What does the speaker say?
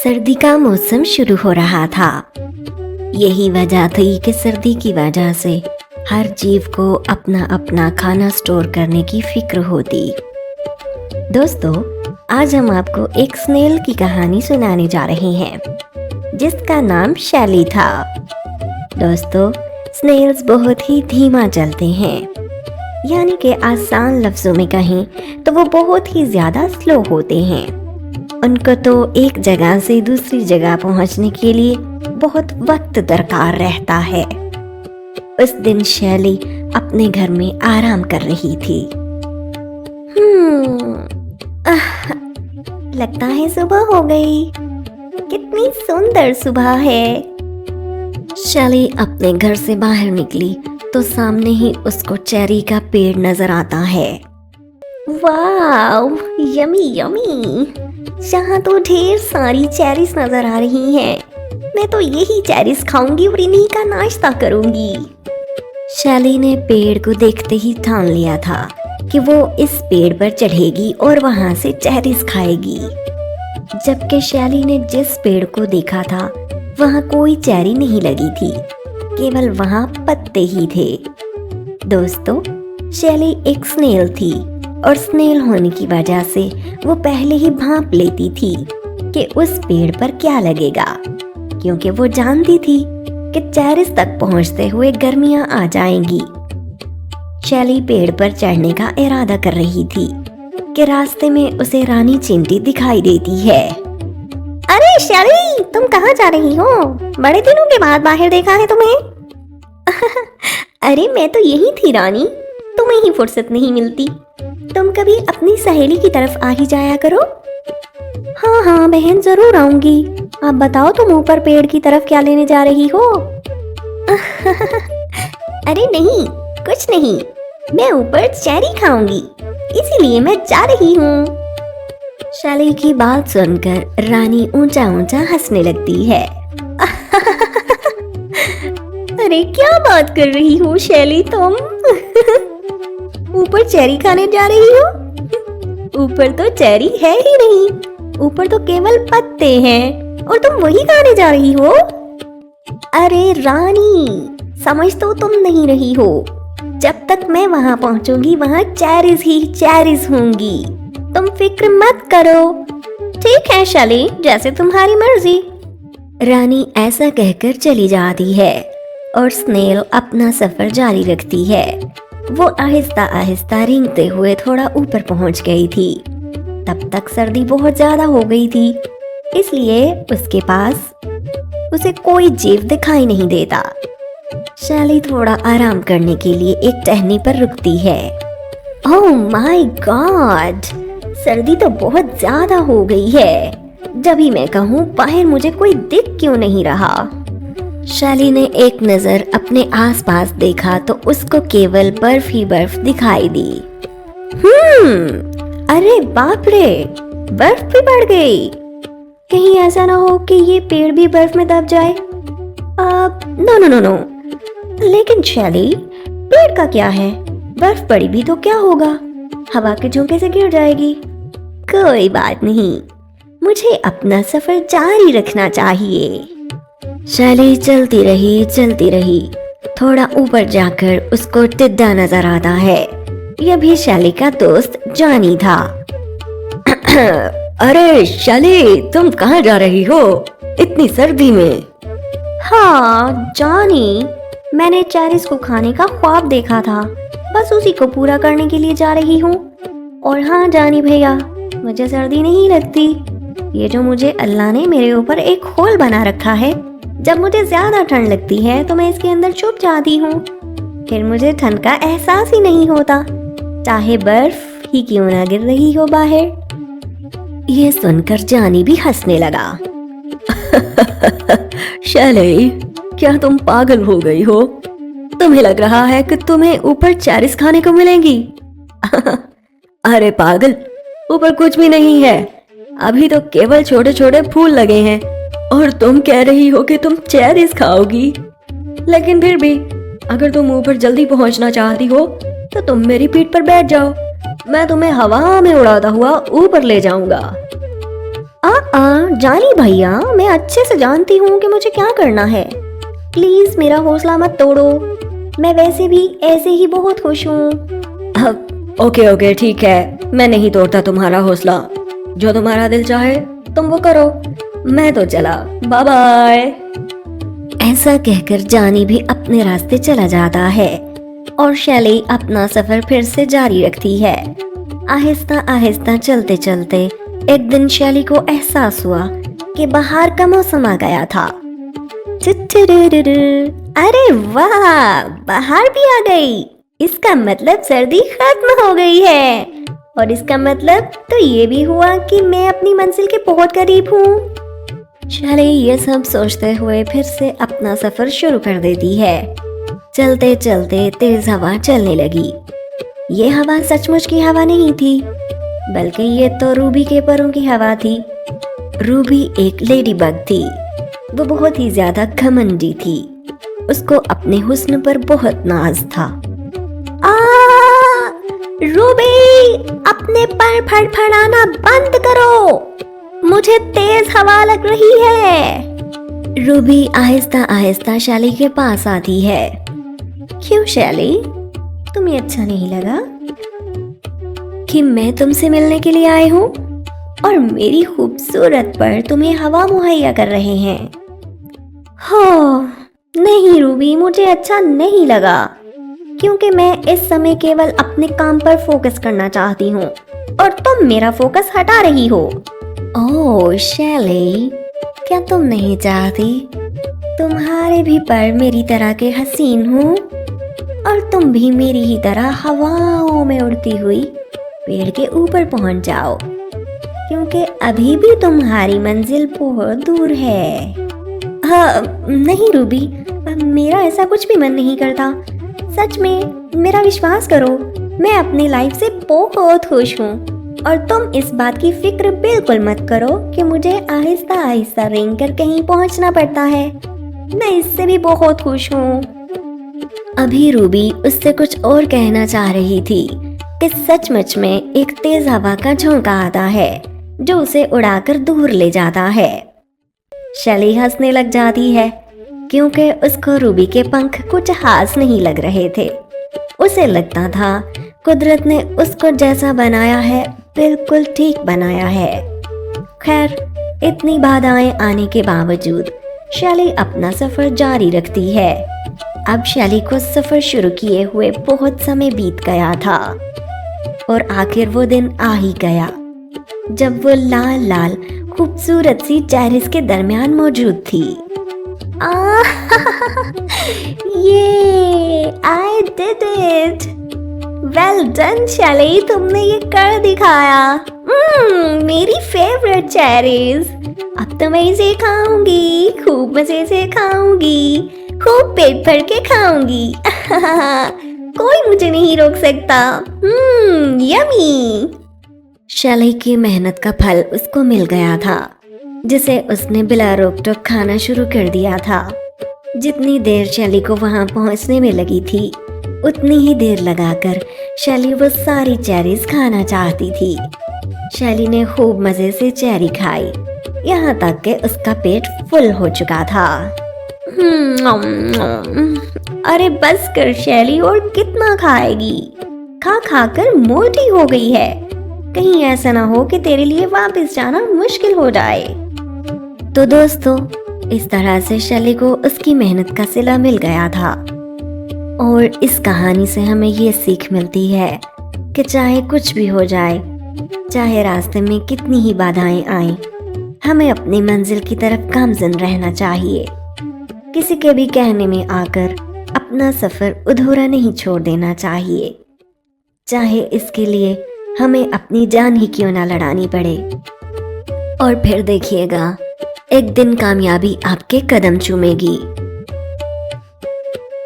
सर्दी का मौसम शुरू हो रहा था। यही वजह थी कि सर्दी की वजह से हर जीव को अपना अपना खाना स्टोर करने की फिक्र होती। दोस्तों, आज हम आपको एक स्नेल की कहानी सुनाने जा रहे हैं जिसका नाम शैली था। दोस्तों, स्नेल्स बहुत ही धीमा चलते हैं, यानी कि आसान लफ्जों में कहें तो वो बहुत ही ज्यादा स्लो होते हैं। उनको तो एक जगह से दूसरी जगह पहुंचने के लिए बहुत वक्त दरकार रहता है। उस दिन शैली अपने घर में आराम कर रही थी। लगता है सुबह हो गई। कितनी सुंदर सुबह है। शैली अपने घर से बाहर निकली तो सामने ही उसको चेरी का पेड़ नजर आता है। वाव, यमी यमी। यहाँ तो ढेर सारी चेरीज नजर आ रही हैं। मैं तो यही चेरीज खाऊंगी और इन्हीं का नाश्ता करूंगी। शैली ने पेड़ को देखते ही ठान लिया था कि वो इस पेड़ पर चढ़ेगी और वहां से चेरीज खाएगी। जबकि शैली ने जिस पेड़ को देखा था वहां कोई चेरी नहीं लगी थी, केवल वहां पत्ते ही थे। दोस्तों, शैली एक स्नेल थी और स्नेल होने की वजह से वो पहले ही भांप लेती थी कि उस पेड़ पर क्या लगेगा, क्योंकि वो जानती थी कि चेरीज तक पहुंचते हुए गर्मियां आ जाएंगी। शैली पेड़ पर चढ़ने का इरादा कर रही थी कि रास्ते में उसे रानी चींटी दिखाई देती है। अरे शैली, तुम कहाँ जा रही हो? बड़े दिनों के बाद बाहर देखा है तुम्हें। अरे मैं तो यही थी रानी, तुम्हें ही फुर्सत नहीं मिलती। तुम कभी अपनी सहेली की तरफ आ ही जाया करो। हाँ हाँ बहन, जरूर आऊंगी। आप बताओ, तुम ऊपर पेड़ की तरफ क्या लेने जा रही हो? अरे नहीं, कुछ नहीं, मैं ऊपर चेरी खाऊंगी, इसीलिए मैं जा रही हूँ। शैली की बात सुनकर रानी ऊंचा ऊंचा हंसने लगती है। अरे क्या बात कर रही हो शैली तुम? ऊपर चेरी खाने जा रही हो? ऊपर तो चेरी है ही नहीं, ऊपर तो केवल पत्ते हैं और तुम वही खाने जा रही हो। अरे रानी, समझ तो तुम नहीं रही हो। जब तक मैं वहां पहुंचूंगी वहां चेरीज ही चेरीज होंगी। तुम फिक्र मत करो। ठीक है शैली, जैसे तुम्हारी मर्जी। रानी ऐसा कहकर चली जाती है और स्नेल अपना सफर जारी रखती है। वो आहिस्ता आहिस्ता रेंगते हुए थोड़ा ऊपर पहुंच गई थी। तब तक सर्दी बहुत ज्यादा हो गई थी, इसलिए उसके पास उसे कोई जीव दिखाई नहीं देता। शैली थोड़ा आराम करने के लिए एक टहनी पर रुकती है। ओह माय गॉड, सर्दी तो बहुत ज्यादा हो गई है। जब ही मैं कहूँ बाहर मुझे कोई दिख क्यों नहीं रहा। शैली ने एक नजर अपने आसपास देखा तो उसको केवल बर्फ ही बर्फ दिखाई दी। अरे बाप रे, बर्फ भी बढ़ गई। कहीं ऐसा ना हो कि ये पेड़ भी बर्फ में दब जाए। No no no no. लेकिन शैली, पेड़ का क्या है? बर्फ पड़ी भी तो क्या होगा? हवा के झोंके से गिर जाएगी। कोई बात नहीं, मुझे अपना सफर जारी रखना चाहिए। शैली चलती रही। थोड़ा ऊपर जाकर उसको टिड्डा नजर आता है। यह भी शैली का दोस्त जॉनी था। अरे शैली, तुम कहाँ जा रही हो इतनी सर्दी में? हाँ जॉनी, मैंने चेरीज को खाने का ख्वाब देखा था, बस उसी को पूरा करने के लिए जा रही हूँ। और हाँ जॉनी भैया, मुझे सर्दी नहीं लगती। ये जो मुझे अल्लाह ने मेरे ऊपर एक होल बना रखा है, जब मुझे ज्यादा ठंड लगती है तो मैं इसके अंदर छुप जाती हूँ। फिर मुझे ठंड का एहसास ही नहीं होता, चाहे बर्फ ही क्यों ना गिर रही हो बाहर। ये सुनकर जॉनी भी हंसने लगा। शैली, क्या तुम पागल हो गई हो? तुम्हें लग रहा है कि तुम्हें ऊपर चेरीज खाने को मिलेंगी? अरे पागल, ऊपर कुछ भी नहीं है। अभी तो केवल छोटे छोटे फूल लगे हैं और तुम कह रही हो कि तुम चेरीज खाओगी। लेकिन फिर भी अगर तुम ऊपर जल्दी पहुंचना चाहती हो तो तुम मेरी पीठ पर बैठ जाओ, मैं तुम्हें हवा में उड़ाता हुआ ऊपर ले जाऊंगा। जानी भैया, मैं अच्छे से जानती हूँ कि मुझे क्या करना है। प्लीज मेरा हौसला मत तोड़ो, मैं वैसे भी ऐसे ही बहुत खुश हूँ। ओके ठीक है, मैं नहीं तोड़ता तुम्हारा हौसला। जो तुम्हारा दिल चाहे तुम वो करो, मैं तो चला, बाय बाय। ऐसा कहकर जानी भी अपने रास्ते चला जाता है और शैली अपना सफर फिर से जारी रखती है। आहिस्ता आहिस्ता चलते चलते एक दिन शैली को एहसास हुआ कि बाहर का मौसम आ गया था। अरे वाह, बाहर भी आ गई। इसका मतलब सर्दी खत्म हो गई है और इसका मतलब तो ये भी हुआ कि मैं अपनी मंजिल के बहुत करीब हूँ। शैली ये सब सोचते हुए फिर से अपना सफर शुरू कर देती है। चलते चलते तेज हवा चलने लगी। ये हवा सचमुच की हवा नहीं थी, बल्कि ये तो रूबी के परों की हवा थी। रूबी एक लेडी बग थी। वो बहुत ही ज्यादा घमंडी थी। उसको अपने हुस्न पर बहुत नाज था। रूबी, अपने पर फड़फड़ाना बंद करो, मुझे तेज हवा लग रही है। रूबी आहिस्ता आहिस्ता शैली के पास आती है। क्यों शैली, तुम्हें अच्छा नहीं लगा कि मैं तुमसे मिलने के लिए आई हूँ और मेरी खूबसूरत पर तुम्हें हवा मुहैया कर रहे हैं? हो नहीं रूबी, मुझे अच्छा नहीं लगा, क्योंकि मैं इस समय केवल अपने काम पर फोकस करना चाहती हूँ और तुम मेरा फोकस हटा रही हो। ओह शैली, क्या तुम नहीं चाहती तुम्हारे भी पर मेरी तरह के हसीन हो और तुम भी मेरी ही तरह हवाओं में उड़ती हुई पेड़ के ऊपर पहुंच जाओ, क्योंकि अभी भी तुम्हारी मंजिल बहुत दूर है। हाँ नहीं रूबी, मेरा ऐसा कुछ भी मन नहीं करता। सच में मेरा विश्वास करो, मैं अपनी लाइफ से बहुत खुश हूँ और तुम इस बात की फिक्र बिल्कुल मत करो कि मुझे आहिस्ता आहिस्ता रेंग कर कहीं पहुँचना पड़ता है। मैं इससे भी बहुत खुश हूँ। अभी रूबी उससे कुछ और कहना चाह रही थी कि सचमुच में एक तेज हवा का झोंका आता है जो उसे उड़ाकर दूर ले जाता है। शैली हंसने लग जाती है क्योंकि उसको रूबी के पंख कुछ खास नहीं लग रहे थे। उसे लगता था कुदरत ने उसको जैसा बनाया है बिल्कुल ठीक बनाया है। खैर, इतनी बाधाएं आने के बावजूद शैली अपना सफर जारी रखती है। अब शैली को सफर शुरू किए हुए बहुत समय बीत गया था और आखिर वो दिन आ ही गया जब वो लाल लाल खूबसूरत सी चेरीज के दरमियान मौजूद थी। ये I did it! Well done शैली, तुमने ये कर दिखाया। मेरी फेवरेट चेरीज। अब तो मैं इसे खाऊंगी, खूब मजे से खाऊंगी, खूब पेट भर के खाऊंगी। कोई मुझे नहीं रोक सकता। यमी। शैली की मेहनत का फल उसको मिल गया था, जिसे उसने बिला रोक टोक खाना शुरू कर दिया था। जितनी देर शैली को वहां पहुंचने में लगी थी, उतनी ही देर लगाकर शैली वो सारी चेरीज खाना चाहती थी। शैली ने खूब मजे से चेरी खाई, यहाँ तक कि उसका पेट फुल हो चुका था। अरे बस कर शैली, और कितना खाएगी? खा खा कर मोटी हो गई है। कहीं ऐसा ना हो कि तेरे लिए वापस जाना मुश्किल हो जाए। तो दोस्तों, इस तरह से शैली को उसकी मेहनत का सिला मिल गया था और इस कहानी से हमें ये सीख मिलती है कि चाहे कुछ भी हो जाए, चाहे रास्ते में कितनी ही बाधाएं आएं, हमें अपनी मंजिल की तरफ गामजन रहना चाहिए। किसी के भी कहने में आकर अपना सफर अधूरा नहीं छोड़ देना चाहिए, चाहे इसके लिए हमें अपनी जान ही क्यों ना लड़ानी पड़े। और फिर देखिएगा, एक दिन कामयाबी आपके कदम चूमेगी।